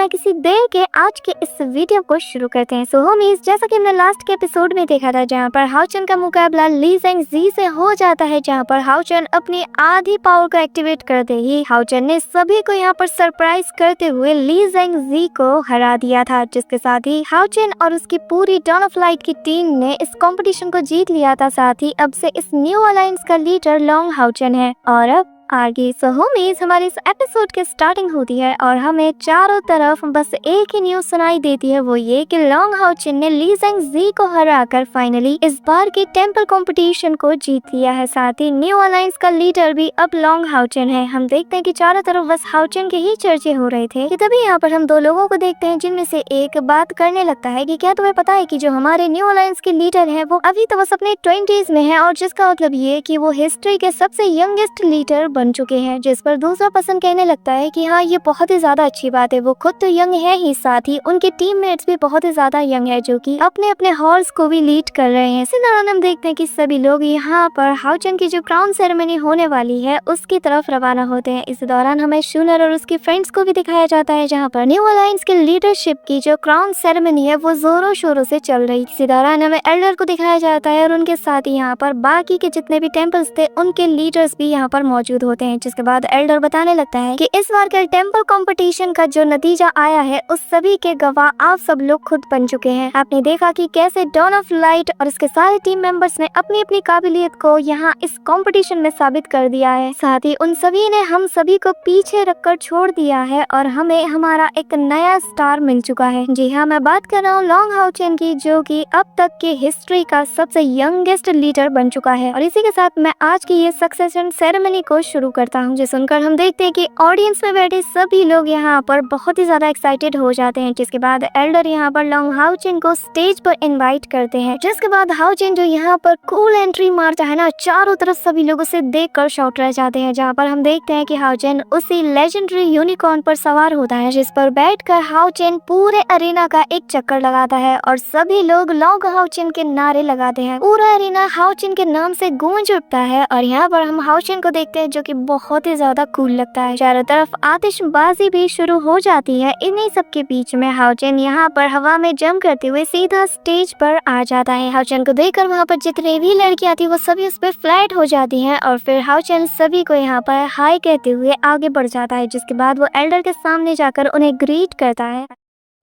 बिना किसी देर के आज के इस वीडियो को शुरू करते हैं। सो होमीज, जैसा कि हमने लास्ट के एपिसोड में देखा था, जहां पर हाओचन का मुकाबला ली ज़ेंग जी से हो जाता है, जहां पर हाओचन अपनी आधी पावर को एक्टिवेट करते ही हाओचन ने सभी को यहां पर सरप्राइज करते हुए ली ज़ेंग जी को हरा दिया था, जिसके साथ ही हाओचन और उसकी पूरी डॉन ऑफ लाइट की टीम ने इस कंपटीशन को जीत लिया था। साथ ही अब से इस न्यू अलायंस का लीडर लॉन्ग हाओचन है। और अब आगे सो होमीज, हमारी इस एपिसोड की स्टार्टिंग होती है और हमें चारों तरफ बस एक ही न्यूज सुनाई देती है, वो ये कि लॉन्ग हाओचन ने ली ज़ेंग जी को हराकर फाइनली इस बार के टेंपल कंपटीशन को जीत लिया है। साथ ही न्यू अलायंस का लीडर भी अब लॉन्ग हाओचन है। हम देखते हैं कि चारों तरफ बस हाओचन के ही चर्चे हो रहे थे कि तभी यहाँ पर हम दो लोगों को देखते हैं, जिनमें से एक बात करने लगता है कि क्या तुम्हें पता है कि जो हमारे न्यू अलायंस के लीडर है वो अभी तो बस अपने 20s में है, और जिसका मतलब ये कि वो हिस्ट्री के सबसे यंगेस्ट लीडर बन चुके हैं। जिस पर दूसरा पर्सन कहने लगता है कि हाँ, ये बहुत ही ज्यादा अच्छी बात है, वो खुद तो यंग है ही, साथ ही उनके टीममेट्स भी बहुत ही ज्यादा यंग है, जो कि अपने अपने हॉर्स को भी लीड कर रहे हैं। इसी दौरान हम देखते हैं कि सभी लोग यहाँ पर हाओचन की जो क्राउन सेरेमनी होने वाली है उसकी तरफ रवाना होते हैं। इस दौरान हमें शूनर और उसके फ्रेंड्स को भी दिखाया जाता है, जहाँ पर न्यू अलायंस के लीडरशिप की जो क्राउन सेरेमनी है वो जोरों शोरों से चल रही। इसी दौरान हमें एल्डर को दिखाया जाता है और उनके साथ ही यहाँ पर बाकी के जितने भी टेम्पल्स थे उनके लीडर्स भी यहाँ पर मौजूद होते हैं। जिसके बाद एल्डर बताने लगता है कि इस बार के टेंपल कंपटीशन का जो नतीजा आया है उस सभी के गवाह आप सब लोग खुद बन चुके हैं। आपने देखा कि कैसे डॉन ऑफ लाइट और उसके सारे टीम मेंबर्स ने अपनी अपनी काबिलियत को यहाँ इस कंपटीशन में साबित कर दिया है। साथ ही उन सभी ने हम सभी को पीछे रखकर छोड़ दिया है और हमें हमारा एक नया स्टार मिल चुका है। जी हाँ, मैं बात कर रहा हूँ लॉन्ग हाओचन की, जो कि अब तक के हिस्ट्री का सबसे यंगेस्ट लीडर बन चुका है। और इसी के साथ मैं आज की ये सक्सेशन सेरेमनी को शुरू करता हूँ, जो सुनकर हम देखते हैं कि ऑडियंस में बैठे सभी लोग यहाँ पर बहुत ही ज्यादा एक्साइटेड हो जाते हैं। जिसके बाद एल्डर यहाँ पर लॉन्ग हाओचन को स्टेज पर इनवाइट करते हैं। जिसके बाद हाओचन जो यहाँ पर कूल एंट्री मारता है ना, चारों तरफ सभी लोग उसे देखकर शॉट रह जाते हैं। जहाँ पर हम देखते हैं कि हाओचन उसी लेजेंडरी यूनिकॉर्न पर सवार होता है, जिस पर बैठकर हाओचन पूरे अरेना का एक चक्कर लगाता है और सभी लोग लॉन्ग हाओचन के नारे लगाते हैं। पूरा अरेना हाओचन के नाम से गूंज उठता है और यहाँ पर हम हाओचन को देखते हैं, जो कि बहुत ही ज्यादा कूल लगता है। चारों तरफ आतिशबाजी भी शुरू हो जाती है। इन्हीं सब के बीच में हाओचन यहाँ पर हवा में जंप करते हुए सीधा स्टेज पर आ जाता है। हाओचन को देखकर वहाँ पर जितने भी लड़कियां थी वो सभी उस पर फ्लैट हो जाती हैं और फिर हाओचन सभी को यहाँ पर हाई कहते हुए आगे बढ़ जाता है। जिसके बाद वो एल्डर के सामने जाकर उन्हें ग्रीट करता है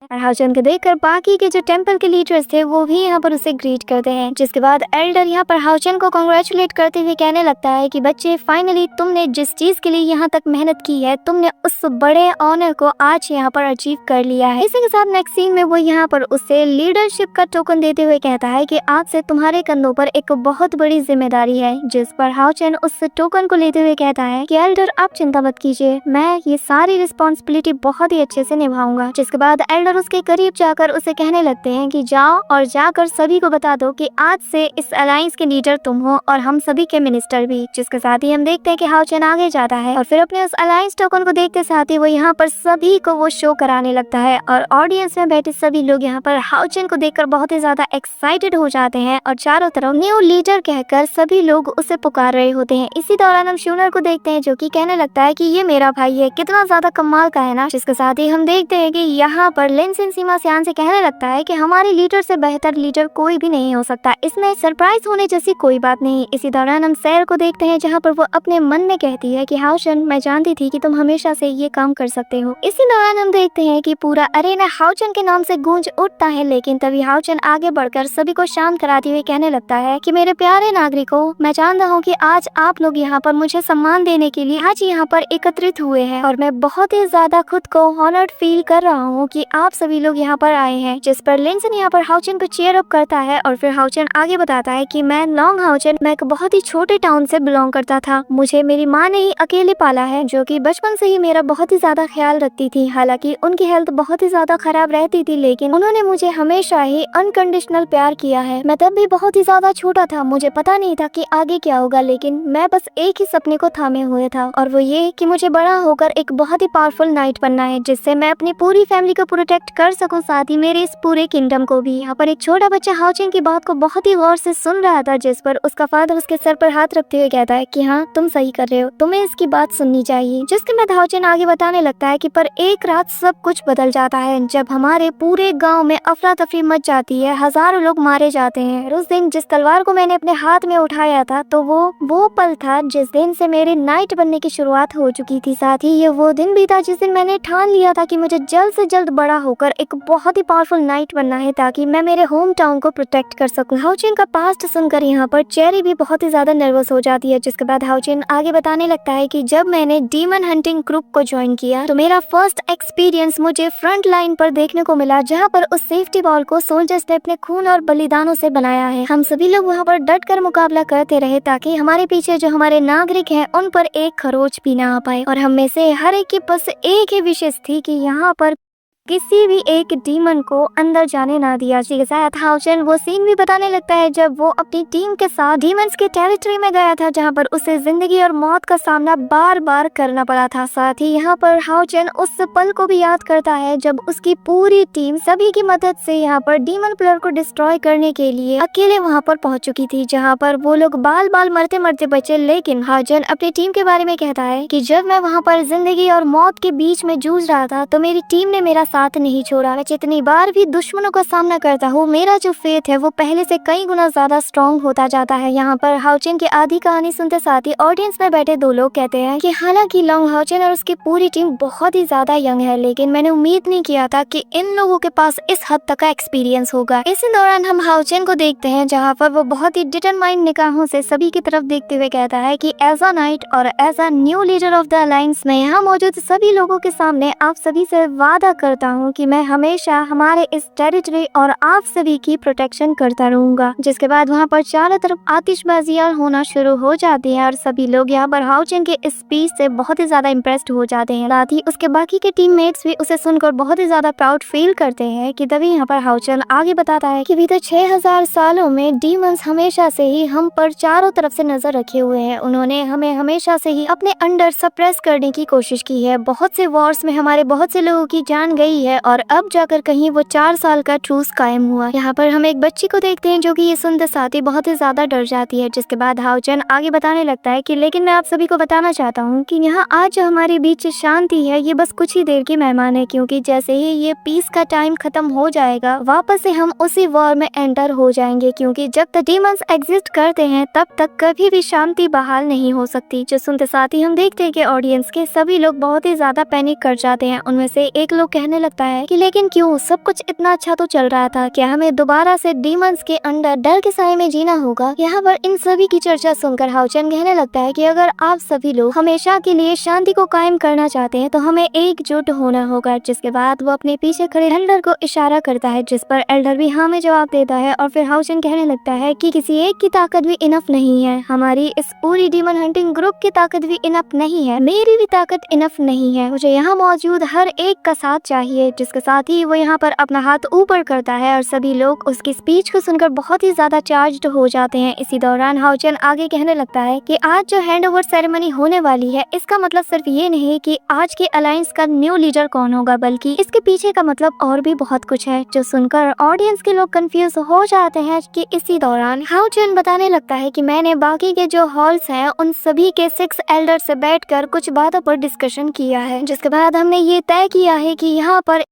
और हाओचन को देखकर बाकी के जो टेंपल के लीडर्स थे वो भी यहाँ पर उसे ग्रीट करते हैं। जिसके बाद एल्डर यहाँ पर हाओचन को कांग्रेचुलेट करते हुए कहने लगता है कि बच्चे, फाइनली तुमने जिस चीज के लिए यहाँ तक मेहनत की है, तुमने उस बड़े ऑनर को आज यहाँ पर अचीव कर लिया है। इसी के साथ नेक्स्ट सीन में वो यहाँ पर उसे लीडरशिप का टोकन देते हुए कहता है कि आज से तुम्हारे कंधों पर एक बहुत बड़ी जिम्मेदारी है। जिस पर हाओचन उस टोकन को लेते हुए कहता है कि एल्डर, आप चिंता मत कीजिए, मैं ये सारी रिस्पॉन्सिबिलिटी बहुत ही अच्छे से निभाऊंगा। जिसके बाद एल्डर उसके करीब जाकर उसे कहने लगते हैं कि जाओ और जाकर सभी को बता दो कि आज से इस अलायंस के लीडर तुम हो और हम सभी के मिनिस्टर भी। जिसके साथ ही हम देखते हैं कि हाओचन आगे जाता है और फिर अपने उस अलायंस टोकन को देखते साथ ही वो यहाँ पर सभी को वो शो कराने लगता है और ऑडियंस में बैठे सभी लोग यहाँ पर हाओचन को देखकर बहुत ही ज्यादा एक्साइटेड हो जाते हैं और चारों तरफ न्यू लीडर कहकर सभी लोग उसे पुकार रहे होते हैं। इसी दौरान हम शूनर को देखते हैं, जो कि कहने लगता है कि ये मेरा भाई है, कितना ज्यादा कमाल का है ना। जिसके साथ ही हम देखते हैं कि यहाँ पर लिनसिन सीमा सियान से कहने लगता है कि हमारे लीडर से बेहतर लीडर कोई भी नहीं हो सकता, इसमें सरप्राइज होने जैसी कोई बात नहीं। इसी दौरान हम सैर को देखते हैं, जहाँ पर वो अपने मन में कहती है कि हाओचन, मैं जानती थी कि तुम हमेशा से ये काम कर सकते हो। इसी दौरान हम देखते हैं कि पूरा अरेना हाओचन के नाम से गूंज उठता है, लेकिन तभी हाओचन आगे बढ़कर सभी को शांत कराते हुए कहने लगता है कि मेरे प्यारे नागरिकों, मैं जानता हूँ कि आज आप लोग यहाँ पर मुझे सम्मान देने के लिए आज यहाँ पर एकत्रित हुए हैं और मैं बहुत ही ज्यादा खुद को ऑनर्ड फील कर रहा हूँ कि आप सभी लोग यहाँ पर आए हैं। जिस पर लिनसिन यहाँ पर हाओचन को चीयर अप करता है और फिर हाओचन आगे बताता है कि मैं लॉन्ग हाओचन, मैं एक बहुत ही छोटे टाउन से बिलोंग करता था। मुझे मेरी माँ ने ही अकेले पाला है, जो कि बचपन से ही मेरा बहुत ही ज्यादा ख्याल रखती थी। हालांकि उनकी हेल्थ बहुत ही ज्यादा खराब रहती थी, लेकिन उन्होंने मुझे हमेशा ही अनकंडीशनल प्यार किया है। मैं तब भी बहुत ही ज्यादा छोटा था, मुझे पता नहीं था कि आगे क्या होगा, लेकिन मैं बस एक ही सपने को थामे हुए था और वो ये कि मुझे बड़ा होकर एक बहुत ही पावरफुल नाइट बनना है, जिससे मैं अपनी पूरी फैमिली को प्रोटेक्ट प्रोटेक्ट कर सकूं, साथ ही मेरे इस पूरे किंगडम को भी। यहाँ पर एक छोटा बच्चा हाउचेन की बात को बहुत ही गौर से सुन रहा था, जिस पर उसका फादर उसके सर पर हाथ रखते हुए कहता है कि हाँ तुम सही कर रहे हो, तुम्हें इसकी बात सुननी चाहिए। जिसके बाद हाउचेन आगे बताने लगता है कि पर एक रात सब कुछ बदल जाता है जब हमारे पूरे गांव में अफरा तफरी मच जाती है, हजारों लोग मारे जाते हैं। उस दिन जिस तलवार को मैंने अपने हाथ में उठाया था तो वो पल था जिस दिन से मेरे नाइट बनने की शुरुआत हो चुकी थी। साथ ही ये वो दिन भी था जिस दिन मैंने ठान लिया था कि मुझे जल्द से जल्द बड़ा होकर एक बहुत ही पावरफुल नाइट बनना है ताकि मैं मेरे होम टाउन को प्रोटेक्ट कर सकूं। हाउचेन का पास्ट सुनकर यहाँ पर चेरी भी बहुत ही ज्यादा नर्वस हो जाती है। जिसके बाद हाउचेन आगे बताने लगता है कि जब मैंने डीमन हंटिंग ग्रुप को ज्वाइन किया तो मेरा फर्स्ट एक्सपीरियंस मुझे फ्रंट लाइन पर देखने को मिला, जहाँ पर उस सेफ्टी बॉल को सोल्जर्स ने अपने खून और बलिदानों से बनाया है। हम सभी लोग वहाँ पर डट कर मुकाबला करते रहे ताकि हमारे पीछे जो हमारे नागरिक हैं उन पर एक खरोच भी ना आ पाए, और हम में से हर एक की बस एक ही विशेष थी कि यहाँ पर किसी भी एक डीमन को अंदर जाने ना दिया। इसी के साथ हाउचेन वो सीन भी बताने लगता है जब वो अपनी टीम के साथ डीमंस के टेरिटरी में गया था, जहां पर उसे जिंदगी और मौत का सामना बार बार करना पड़ा था। साथ ही यहाँ पर हाउचेन उस पल को भी याद करता है जब उसकी पूरी टीम सभी की मदद से यहाँ पर डीमन प्लेयर को डिस्ट्रॉय करने के लिए अकेले वहाँ पर पहुंच चुकी थी, जहाँ पर वो लोग बाल बाल मरते मरते बचे। लेकिन हाउचेन अपनी टीम के बारे में कहता है कि जब मैं वहाँ पर जिंदगी और मौत के बीच में जूझ रहा था तो मेरी टीम ने मेरा साथ नहीं छोड़ा। मैं जितनी बार भी दुश्मनों का सामना करता हूँ, मेरा जो फेथ है वो पहले से कई गुना ज्यादा स्ट्रॉन्ग होता जाता है। यहाँ पर हाउचेन की आधी कहानी सुनते साथ ही ऑडियंस में बैठे दो लोग कहते हैं कि हालांकि लॉन्ग हाउचेन और उसकी पूरी टीम बहुत ही ज्यादा यंग है, लेकिन मैंने उम्मीद नहीं किया था कि इन लोगों के पास इस हद तक का एक्सपीरियंस होगा। इसी दौरान हम हाउचेन को देखते हैं जहाँ पर वो बहुत ही डिटरमाइंड निगाहों से सभी की तरफ देखते हुए कहता है कि एज अ नाइट और as a new leader of the alliance, मैं यहाँ मौजूद सभी लोगों के सामने आप सभी से वादा करता हूँ कि मैं हमेशा हमारे इस टेरिटरी और आप सभी की प्रोटेक्शन करता रहूंगा। जिसके बाद वहाँ पर चारों तरफ आतिशबाजियां होना शुरू हो जाती हैं और सभी लोग यहाँ पर हाउचेन के इस स्पीच से बहुत ही ज्यादा इम्प्रेस्ड हो जाते हैं। साथ ही उसके बाकी के टीममेट्स भी उसे सुनकर बहुत ही ज्यादा प्राउड फील करते हैं कि तभी यहाँ पर हाउचेन आगे बताता है कि बीते 6000 सालों में डीमंस हमेशा से ही हम पर चारों तरफ से नजर रखे हुए हैं। उन्होंने हमें हमेशा से ही अपने अंडर सप्रेस करने की कोशिश की है। बहुत से वॉर्स में हमारे बहुत से लोगों की जान गई है और अब जाकर कहीं वो 4 साल का ट्रूस कायम हुआ। यहाँ पर हम एक बच्ची को देखते हैं जो कि ये सुनते साथ ही बहुत ही ज्यादा डर जाती है। जिसके बाद हाउचेन आगे बताने लगता है कि लेकिन मैं आप सभी को बताना चाहता हूँ कि यहाँ आज जो हमारे बीच शांति है ये बस कुछ ही देर की मेहमान है, क्योंकि जैसे ही ये पीस का टाइम खत्म हो जाएगा वापस से हम उसी वॉर में एंटर हो जाएंगे, क्योंकि जब तक डीमंस एग्जिस्ट करते हैं तब तक कभी भी शांति बहाल नहीं हो सकती। जो सुनते साथ ही हम देखते हैं कि ऑडियंस के सभी लोग बहुत ही ज्यादा पैनिक कर जाते हैं। उनमें से एक लोग कहने लगता है कि लेकिन क्यों, सब कुछ इतना अच्छा तो चल रहा था, क्या हमें दोबारा से डीमंस के अंडर डर के साए में जीना होगा। यहाँ पर इन सभी की चर्चा सुनकर हाउचेन कहने लगता है कि अगर आप सभी लोग हमेशा के लिए शांति को कायम करना चाहते हैं तो हमें एकजुट होना होगा। जिसके बाद वो अपने पीछे खड़े एल्डर को इशारा करता है, जिस पर एल्डर भी हाँ में जवाब देता है। और फिर हाउचेन कहने लगता है कि किसी एक की ताकत भी इनफ नहीं है, हमारी इस पूरी डीमन हंटिंग ग्रुप की ताकत भी इनफ नहीं है, मेरी भी ताकत इनफ नहीं है, मुझे यहाँ मौजूद हर एक का साथ चाहिए। जिसके साथ ही वो यहाँ पर अपना हाथ ऊपर करता है और सभी लोग उसकी स्पीच को सुनकर बहुत ही ज्यादा चार्ज्ड हो जाते हैं। इसी दौरान हाउचेन आगे कहने लगता है कि आज जो हैंडओवर सेरेमनी होने वाली है इसका मतलब सिर्फ ये नहीं कि आज के अलायंस का न्यू लीडर कौन होगा, बल्कि इसके पीछे का मतलब और भी बहुत कुछ है। जो सुनकर ऑडियंस के लोग कंफ्यूज हो जाते हैं कि इसी दौरान हाउचेन बताने लगता है कि मैंने बाकी के जो हॉल्स हैं उन सभी के 6 एल्डर से बैठकर कुछ बातों पर डिस्कशन किया है। जिसके बाद हमने ये तय किया है कि यहाँ पर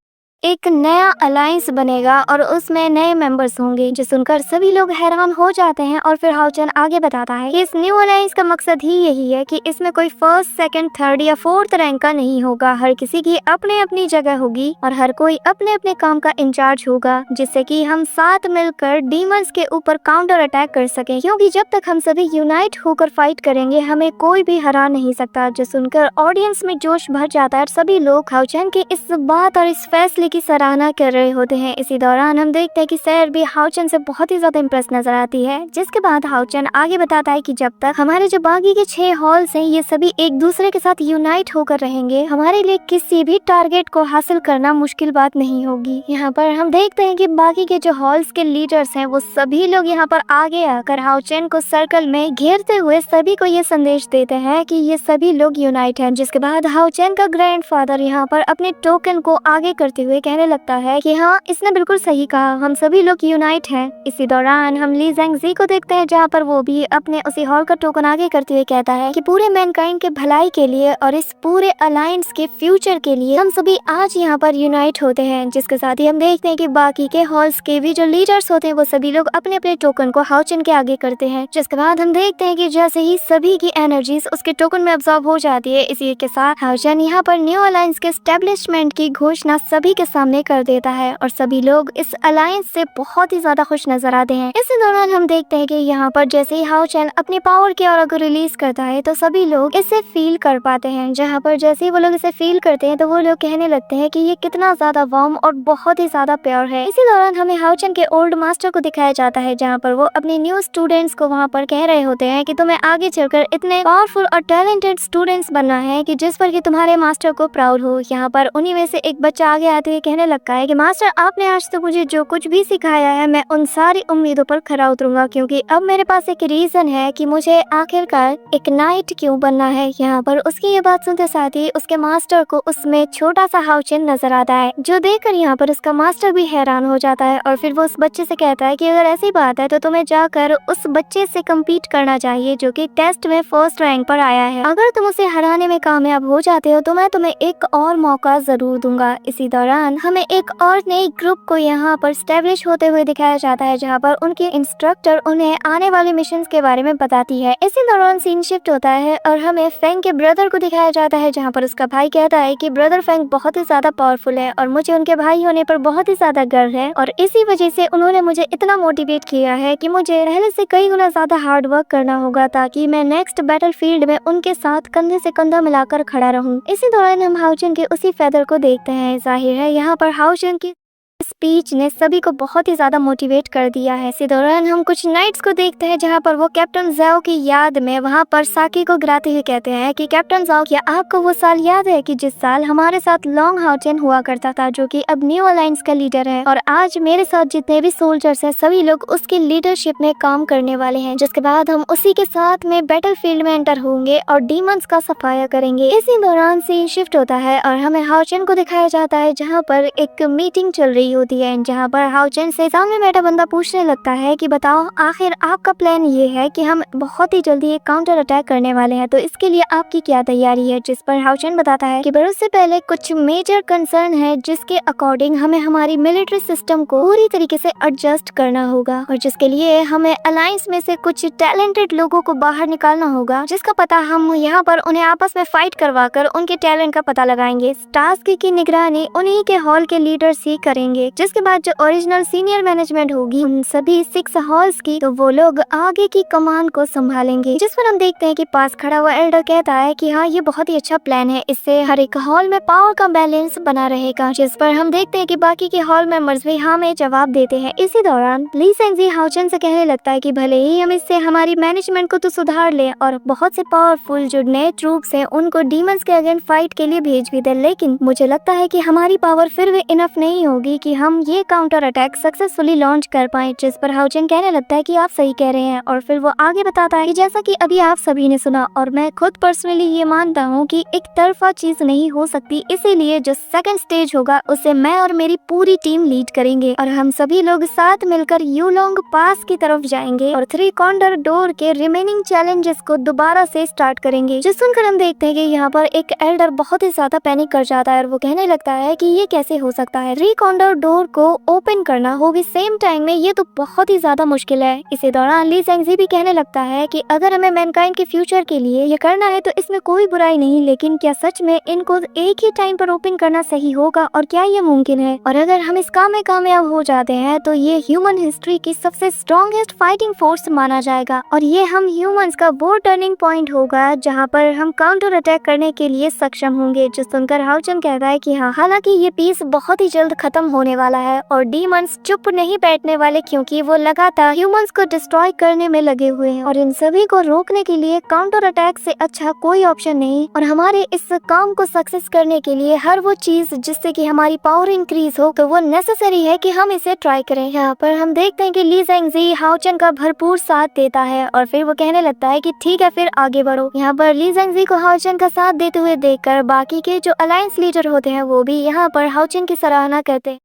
एक नया अलायंस बनेगा और उसमें नए मेंबर्स होंगे। जो सुनकर सभी लोग हैरान हो जाते हैं और फिर हाउचेन आगे बताता है कि इस न्यू अलायंस का मकसद ही यही है कि इसमें कोई फर्स्ट, सेकंड, थर्ड या फोर्थ रैंक का नहीं होगा। हर किसी की अपने अपनी जगह होगी और हर कोई अपने अपने काम का इंचार्ज होगा, जिससे कि हम साथ मिलकर डीमंस के ऊपर काउंटर अटैक कर सकें, क्योंकि जब तक हम सभी यूनाइट होकर फाइट करेंगे हमें कोई भी हरा नहीं सकता। जो सुनकर ऑडियंस में जोश भर जाता है और सभी लोग हाउचेन के इस बात और इस फैसले की सराहना कर रहे होते हैं। इसी दौरान हम देखते हैं कि सैर भी हाउचेन से बहुत ही ज्यादा इम्प्रेस नजर आती है। जिसके बाद हाउचेन आगे बताता है कि जब तक हमारे जो बाकी के 6 हॉल्स हैं ये सभी एक दूसरे के साथ यूनाइट होकर रहेंगे हमारे लिए किसी भी टारगेट को हासिल करना मुश्किल बात नहीं होगी। यहाँ पर हम देखते हैं कि बाकी के जो हॉल्स के लीडर्स हैं वो सभी लोग यहाँ पर आगे आकर हाउचेन को सर्कल में घेरते हुए सभी को ये संदेश देते हैं कि ये सभी लोग यूनाइट हैं। जिसके बाद हाउचेन का ग्रैंडफादर यहाँ पर अपने टोकन को आगे करते हुए हुए कहने लगता है कि हाँ, इसने बिल्कुल सही कहा, हम सभी लोग यूनाइट हैं। इसी दौरान हम ली ज़ेंगज़ी को देखते हैं जहाँ पर वो भी अपने उसी हॉल का टोकन आगे करते हुए कहता है कि पूरे मैनकाइंड के भलाई के लिए और इस पूरे अलायंस के फ्यूचर के लिए हम सभी आज यहाँ पर यूनाइट होते हैं। जिसके साथ ही हम देखते हैं कि बाकी के हॉल्स के भी जो लीडर्स होते हैं वो सभी लोग अपने अपने टोकन को हाउचन के आगे करते हैं। जिसके बाद हम देखते हैं कि जैसे ही सभी की एनर्जीज उसके टोकन में अब्सॉर्ब हो जाती है, इसी के साथ हाउचन यहाँ पर न्यू अलायंस के एस्टेब्लिशमेंट की घोषणा सभी के सामने कर देता है और सभी लोग इस अलायंस से बहुत ही ज्यादा खुश नजर आते हैं। इसी दौरान हम देखते हैं कि यहाँ पर जैसे ही हाउचन अपनी पावर की ऑरा को रिलीज करता है तो सभी लोग इसे फील कर पाते हैं। जहाँ पर जैसे ही वो लोग इसे फील करते हैं तो वो लोग कहने लगते हैं कि ये कितना ज्यादा वार्म और बहुत ही ज्यादा प्योर है। इसी दौरान हमें हाउचन के ओल्ड मास्टर को दिखाया जाता है जहाँ पर वो अपने न्यू स्टूडेंट्स को वहाँ पर कह रहे होते हैं कि तुम्हें आगे चलकर इतने पावरफुल और टैलेंटेड स्टूडेंट्स बनना है कि जिस पर कि तुम्हारे मास्टर को प्राउड हो। यहाँ पर उन्हीं में से एक बच्चा आगे आते हुए कहने लगता है कि मास्टर, आपने आज तो मुझे जो कुछ भी सिखाया है मैं उन सारी उम्मीदों पर खरा उतरूंगा, क्योंकि अब मेरे पास एक रीजन है कि मुझे आखिरकार एक नाइट क्यों बनना है। यहाँ पर उसकी ये बात सुनते साथ ही उसके मास्टर को उसमें छोटा सा हाउचन नजर आता है, जो देखकर यहाँ पर उसका मास्टर भी हैरान हो जाता है और फिर वो उस बच्चे से कहता है कि अगर ऐसी बात है तो तुम्हें जाकर उस बच्चे से कम्पीट करना चाहिए जो कि टेस्ट में फर्स्ट रैंक पर आया है। अगर तुम उसे हराने में कामयाब हो जाते हो तो मैं तुम्हें एक और मौका जरूर दूंगा। इसी दौरान हमें एक और नई ग्रुप को यहाँ पर स्टैब्लिश होते हुए दिखाया जाता है जहाँ पर उनके इंस्ट्रक्टर उन्हें आने वाले मिशन के बारे में बताती है। इसी दौरान सीन शिफ्ट होता है और हमें फेंग के ब्रदर को दिखाया जाता है जहाँ पर उसका भाई कहता है कि ब्रदर फेंग बहुत ही ज्यादा पावरफुल है और मुझे उनके भाई होने पर बहुत ही ज्यादा गर्व है और इसी वजह से उन्होंने मुझे इतना मोटिवेट किया है कि मुझे पहले से कई गुना ज्यादा हार्ड वर्क करना होगा ताकि मैं नेक्स्ट बैटल फील्ड में उनके साथ कंधे से कंधा मिलाकर खड़ा रहूं। इसी दौरान हम हाउचन के उसी फेदर को देखते हैं। जाहिर है यहाँ पर हाउचन की स्पीच ने सभी को बहुत ही ज्यादा मोटिवेट कर दिया है। इसी दौरान हम कुछ नाइट्स को देखते हैं जहां पर वो कैप्टन ज़ाओ की याद में वहां पर साकी को गिराते हुए कहते हैं कि कैप्टन ज़ाओ, क्या आपको वो साल याद है कि जिस साल हमारे साथ लॉन्ग हाउचन हुआ करता था जो कि अब न्यू अलायंस का लीडर है, और आज मेरे साथ जितने भी सोल्जर्स हैं सभी लोग उसकी लीडरशिप में काम करने वाले हैं, जिसके बाद हम उसी के साथ में बैटल फील्ड में एंटर होंगे और डीमंस का सफाया करेंगे। इसी दौरान सीन शिफ्ट होता है और हमें हाउचन को दिखाया जाता है जहाँ पर एक मीटिंग चल रही होती है जहाँ पर हाउचन से सामने बैठा बंदा पूछने लगता है कि बताओ आखिर आपका प्लान ये है कि हम बहुत ही जल्दी एक काउंटर अटैक करने वाले हैं, तो इसके लिए आपकी क्या तैयारी है। जिस पर हाउचन बताता है कि उससे पहले कुछ मेजर कंसर्न है जिसके अकॉर्डिंग हमें हमारी मिलिट्री सिस्टम को पूरी तरीके से एडजस्ट करना होगा और जिसके लिए हमें अलायंस में से कुछ टैलेंटेड लोगों को बाहर निकालना होगा, जिसका पता हम यहाँ पर उन्हें आपस में फाइट करवा कर उनके टैलेंट का पता लगाएंगे। टास्क की निगरानी उन्हीं के हॉल के लीडर्स ही करेंगे, जिसके बाद जो ओरिजिनल सीनियर मैनेजमेंट होगी उन सभी 6 हॉल्स की, तो वो लोग आगे की कमान को संभालेंगे। जिस पर हम देखते हैं कि पास खड़ा हुआ एल्डर कहता है कि हाँ, ये बहुत ही अच्छा प्लान है, इससे हर एक हॉल में पावर का बैलेंस बना रहेगा। जिस पर हम देखते हैं कि बाकी के हॉल मेंबर्स भी हाँ में जवाब देते हैं। इसी दौरान ली ज़ेंगज़ी हाउचन से कहने लगता है कि भले ही हम इससे हमारी मैनेजमेंट को तो सुधार ले और बहुत से पावरफुल जो नए ट्रूप्स हैं उनको डीमंस के अगेंस्ट फाइट के लिए भेज भी दे, लेकिन मुझे लगता है कि हमारी पावर फिर भी इनफ नहीं होगी कि हम ये काउंटर अटैक सक्सेसफुली लॉन्च कर पाए। जिस पर हाउचन कहने लगता है कि आप सही कह रहे हैं और फिर वो आगे बताता है कि जैसा कि अभी आप सभी ने सुना और मैं खुद पर्सनली ये मानता हूँ कि एक तरफा चीज नहीं हो सकती, इसीलिए जो सेकंड स्टेज होगा उसे मैं और मेरी पूरी टीम लीड करेंगे और हम सभी लोग साथ मिलकर यूलोंग पास की तरफ जाएंगे और 3 कॉर्नर डोर के रिमेनिंग चैलेंजेस को दोबारा से स्टार्ट करेंगे। जिस सुनकर हम देखते हैं कि यहाँ पर एक एल्डर बहुत ही ज्यादा पैनिक कर जाता है और वो कहने लगता है कि ये कैसे हो सकता है, 3 कॉर्नर डोर को ओपन करना हो भी सेम टाइम में, ये तो बहुत ही ज्यादा मुश्किल है। इसी दौरान ली ज़ेंगज़ी भी कहने लगता है कि अगर हमें मैनकाइंड के फ्यूचर के लिए ये करना है तो इसमें कोई बुराई नहीं, लेकिन क्या सच में इनको एक ही टाइम पर ओपन करना सही होगा और क्या ये मुमकिन है, और अगर हम इस काम में कामयाब हो जाते हैं तो ये ह्यूमन हिस्ट्री की सबसे स्ट्रॉन्गेस्ट फाइटिंग फोर्स माना जाएगा और ये हम ह्यूमंस का वो टर्निंग पॉइंट होगा जहाँ पर हम काउंटर अटैक करने के लिए सक्षम होंगे। जो सुनकर हाउचन कहता है कि हाँ, हालांकि ये पीस बहुत ही जल्द खत्म होने वाला है और डीमंस चुप नहीं बैठने वाले, क्योंकि वो लगातार ह्यूमंस को डिस्ट्रॉय करने में लगे हुए हैं और इन सभी को रोकने के लिए काउंटर अटैक से अच्छा कोई ऑप्शन नहीं। और हमारे इस काम को सक्सेस करने के लिए हर वो चीज जिससे कि हमारी पावर इंक्रीज हो, तो वो नेसेसरी है कि हम इसे ट्राई करें। यहाँ पर हम देखते हैं कि ली ज़ेंगज़ी हाओ चेन का भरपूर साथ देता है और फिर वो कहने लगता है कि ठीक है फिर आगे बढ़ो। यहाँ पर ली ज़ेंगज़ी को हाओ चेन का साथ देते हुए देखकर बाकी के जो अलायंस लीडर होते हैं वो भी यहाँ पर हाओ चेन की सराहना करते हैं।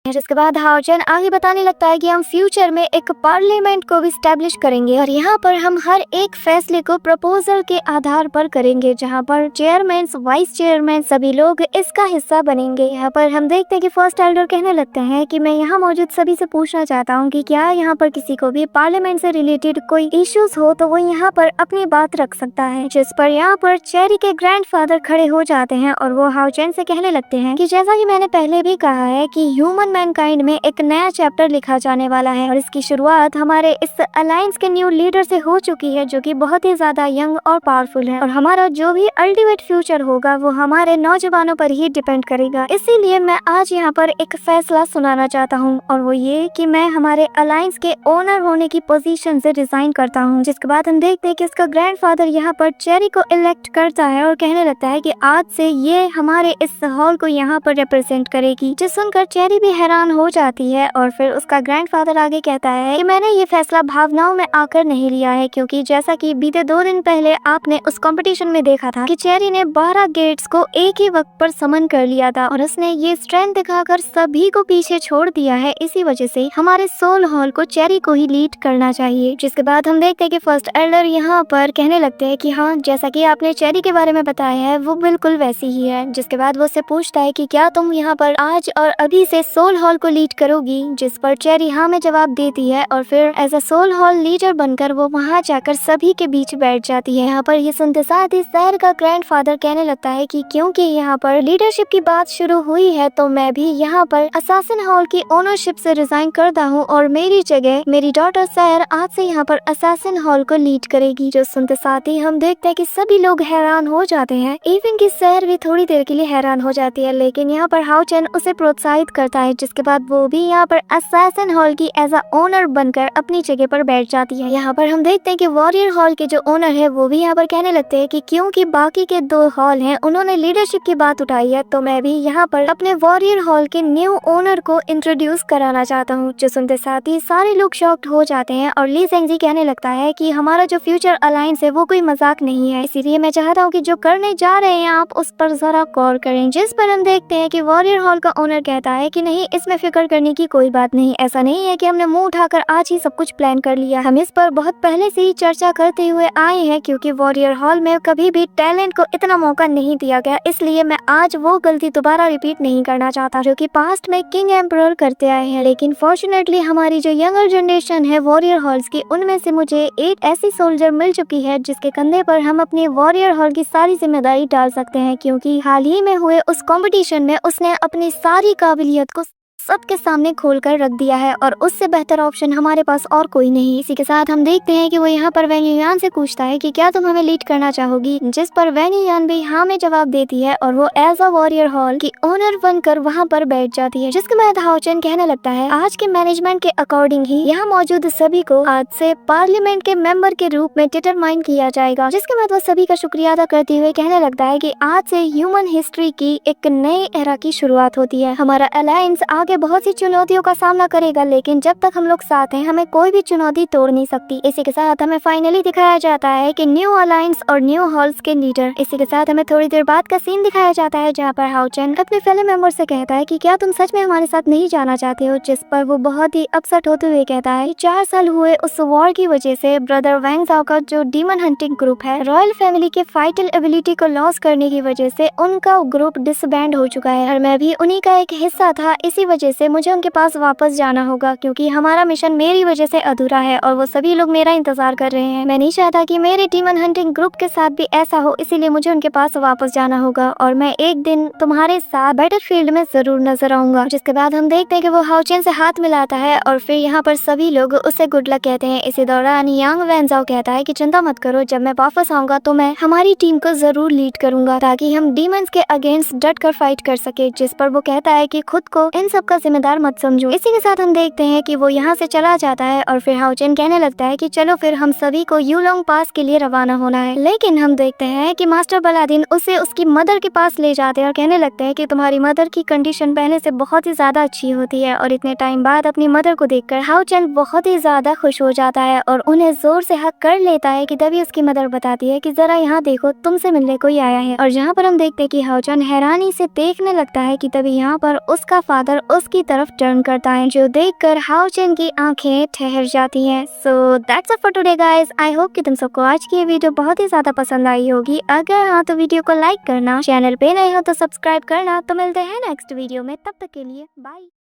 जिसके बाद हाओ चेन आगे बताने लगता है कि हम फ्यूचर में एक पार्लियामेंट को भी स्टैब्लिश करेंगे और यहाँ पर हम हर एक फैसले को प्रपोजल के आधार पर करेंगे, जहाँ पर चेयरमैन, वाइस चेयरमैन सभी लोग इसका हिस्सा बनेंगे। यहाँ पर हम देखते हैं कि फर्स्ट एल्डर कहने लगते हैं कि मैं यहाँ मौजूद सभी से पूछना चाहता हूँ कि क्या यहाँ पर किसी को भी पार्लियामेंट से रिलेटेड कोई इश्यूज हो तो वो यहाँ पर अपनी बात रख सकता है। जिस पर यहाँ पर चेरी के ग्रैंडफादर खड़े हो जाते हैं और वो हाओ चेन से कहने लगते हैं कि जैसा कि मैंने पहले भी कहा है कि ह्यूमन मैनकाइंड में एक नया चैप्टर लिखा जाने वाला है और इसकी शुरुआत हमारे इस अलायंस के न्यू लीडर से हो चुकी है, जो कि बहुत ही ज्यादा यंग और पावरफुल है और हमारा जो भी अल्टीमेट फ्यूचर होगा वो हमारे नौजवानों पर ही डिपेंड करेगा। इसीलिए मैं आज यहाँ पर एक फैसला सुनाना चाहता हूँ और वो ये कि मैं हमारे अलायंस के ओनर होने की पोजीशन से रिजाइन करता हूँ। जिसके बाद हम देखते हैं कि इसका ग्रैंडफादर यहाँ पर चेरी को इलेक्ट करता है और कहने लगता है कि आज से ये हमारे इस हॉल को यहाँ पर रिप्रेजेंट करेगी। जिस सुनकर चेरी भी हैरान हो जाती है और फिर उसका ग्रैंडफादर आगे कहता है कि मैंने ये फैसला भावनाओं में आकर नहीं लिया है, क्योंकि जैसा कि बीते 2 दिन पहले आपने उस कंपटीशन में देखा था कि चेरी ने 12 गेट्स को एक ही वक्त पर समन कर लिया था और उसने ये स्ट्रेंथ दिखाकर सभी को पीछे छोड़ दिया है। इसी वजह से हमारे सोल हॉल को चेरी को ही लीड करना चाहिए। जिसके बाद हम देखते हैं कि फर्स्ट एल्डर यहाँ पर कहने लगते हैं कि हाँ, जैसा कि आपने चेरी के बारे में बताया है वो बिल्कुल वैसी ही है। जिसके बाद वो उससे पूछता है कि क्या तुम यहाँ पर आज और अभी से सोल हॉल को लीड करोगी, जिस पर चेरी हाँ में जवाब देती है और फिर as a sole hall leader बनकर वो वहाँ जाकर सभी के बीच बैठ जाती है। यहाँ पर ये सुनते साथ ही सैर का ग्रैंडफादर कहने लगता है कि क्योंकि यहाँ पर लीडरशिप की बात शुरू हुई है तो मैं भी यहाँ पर असासिन हॉल की ओनरशिप से रिजाइन करता हूँ और मेरी जगह मेरी डॉटर सैर आज से यहाँ पर असासिन हॉल को लीड करेगी। जो सुनते साथ ही हम देखते हैं कि सभी लोग हैरान हो जाते हैं, इवन की सैर भी थोड़ी देर के लिए हैरान हो जाती है, लेकिन यहाँ पर हाओ चेन उसे प्रोत्साहित करता है। जिसके बाद वो भी यहाँ पर असासिन हॉल की एज अ ओनर बनकर अपनी जगह पर बैठ जाती है। यहाँ पर हम देखते हैं कि वॉरियर हॉल के जो ओनर है वो भी यहाँ पर कहने लगते हैं कि क्योंकि बाकी के 2 हॉल हैं उन्होंने लीडरशिप की बात उठाई है तो मैं भी यहाँ पर अपने वॉरियर हॉल के न्यू ओनर को इंट्रोड्यूस कराना चाहता हूँ। जो सुनते साथ ही सारे लोग शॉक्ड हो जाते हैं और ली ज़ेंगज़ी कहने लगता है कि हमारा जो फ्यूचर अलायंस है वो कोई मजाक नहीं है, इसीलिए मैं चाहता हूँ कि जो करने जा रहे हैं आप उस पर जरा गौर करें। जिस पर हम देखते हैं कि वॉरियर हॉल का ओनर कहता है कि नहीं, इसमें फिक्र करने की कोई बात नहीं, ऐसा नहीं है कि हमने मुंह उठाकर आज ही सब कुछ प्लान कर लिया, हम इस पर बहुत पहले से ही चर्चा करते हुए आए हैं, क्योंकि वॉरियर हॉल में कभी भी टैलेंट को इतना मौका नहीं दिया गया, इसलिए मैं आज वो गलती दोबारा रिपीट नहीं करना चाहता जो कि पास्ट में किंग एम्परर करते आए हैं। लेकिन फॉर्चुनेटली हमारी जो यंगर जनरेशन है वॉरियर हॉल्स की, उनमें से मुझे एक ऐसी सोल्जर मिल चुकी है जिसके कंधे पर हम अपने वॉरियर हॉल की सारी जिम्मेदारी डाल सकते हैं, क्योंकि हाल ही में हुए उस कंपटीशन में उसने अपनी सारी काबिलियत को सबके सामने खोलकर रख दिया है और उससे बेहतर ऑप्शन हमारे पास और कोई नहीं। इसी के साथ हम देखते हैं कि वो यहाँ पर वैन युयान से पूछता है कि क्या तुम हमें लीड करना चाहोगी, जिस पर वैन युयान भी हाँ में जवाब देती है और वो एज अ वॉरियर हॉल की ओनर बनकर वहाँ पर बैठ जाती है। जिसके बाद हाओ चेन कहने लगता है आज के मैनेजमेंट के अकॉर्डिंग ही यहाँ मौजूद सभी को आज से पार्लियामेंट के मेंबर के रूप में डिटरमाइन किया जाएगा। जिसके बाद वो सभी का शुक्रिया अदा करते हुए कहने लगता है कि आज से ह्यूमन हिस्ट्री की एक नई एरा की शुरुआत होती है। हमारा अलायंस आगे बहुत सी चुनौतियों का सामना करेगा, लेकिन जब तक हम लोग साथ हैं हमें कोई भी चुनौती तोड़ नहीं सकती। इसी के साथ हमें फाइनली दिखाया जाता है कि न्यू अलायंस और न्यू हॉल्स के लीडर। इसी के साथ हमें थोड़ी देर बाद का सीन दिखाया जाता है जहाँ पर हाओ चेन अपने फेलो मेंबर से कहता है कि क्या तुम सच में हमारे साथ नहीं जाना चाहते हो, जिस पर वो बहुत ही अपसेट होते हुए कहता है 4 साल हुए उस वॉर की वजह से ब्रदर वैंग ज़ाओ का जो डीमन हंटिंग ग्रुप है, रॉयल फैमिली के फाइटल एबिलिटी को लॉस करने की वजह से उनका ग्रुप डिसबैंड हो चुका है और मैं भी उन्हीं का एक हिस्सा था। इसी वजह से मुझे उनके पास वापस जाना होगा, क्योंकि हमारा मिशन मेरी वजह से अधूरा है और वो सभी लोग मेरा इंतजार कर रहे हैं। मैं नहीं चाहता कि मेरे डीमन हंटिंग ग्रुप के साथ भी ऐसा हो, इसीलिए मुझे उनके पास वापस जाना होगा और मैं एक दिन तुम्हारे साथ बैटलफील्ड में जरूर नजर आऊंगा। जिसके बाद हम देखते हैं कि वो हाओ चेन से हाथ मिलाता है और फिर यहाँ पर सभी लोग उसे गुड लक कहते हैं। इसी दौरान यांग वैन ज़ाओ कहता है कि चिंता मत करो, जब मैं वापस आऊंगा तो मैं हमारी टीम को जरूर लीड करूंगा ताकि हम डीमंस के अगेंस्ट डट कर फाइट कर सके। जिस पर वो कहता है कि खुद को इन सब का का जिम्मेदार मत समझो। इसी के साथ हम देखते हैं कि वो यहाँ से चला जाता है और फिर हाउचेन कहने लगता है कि चलो फिर हम सभी को यूलोंग पास के लिए रवाना होना है। लेकिन हम देखते हैं कि मास्टर बलादिन उसे उसकी मदर के पास ले जाते हैं और कहने लगते हैं कि तुम्हारी मदर की कंडीशन पहले से बहुत ही ज्यादा अच्छी होती है। और इतने टाइम बाद अपनी मदर को देखकर हाउचेन बहुत ही ज्यादा खुश हो जाता है और उन्हें जोर से हक कर लेता है कि तभी उसकी मदर बताती है कि जरा यहाँ देखो, तुमसे मिलने कोई आया है। और जहाँ पर हम देखते हैं कि हाउचेन हैरानी से देखने लगता है कि तभी यहाँ पर उसका फादर उसकी तरफ टर्न करता है, जो देखकर हाउचेन की आंखें ठहर जाती हैं। So that's it for today guys. I hope कि तुम सबको आज की ये वीडियो बहुत ही ज्यादा पसंद आई होगी। अगर हाँ तो वीडियो को लाइक करना, चैनल पे नए हो तो सब्सक्राइब करना। तो मिलते हैं नेक्स्ट वीडियो में, तब तक के लिए बाय।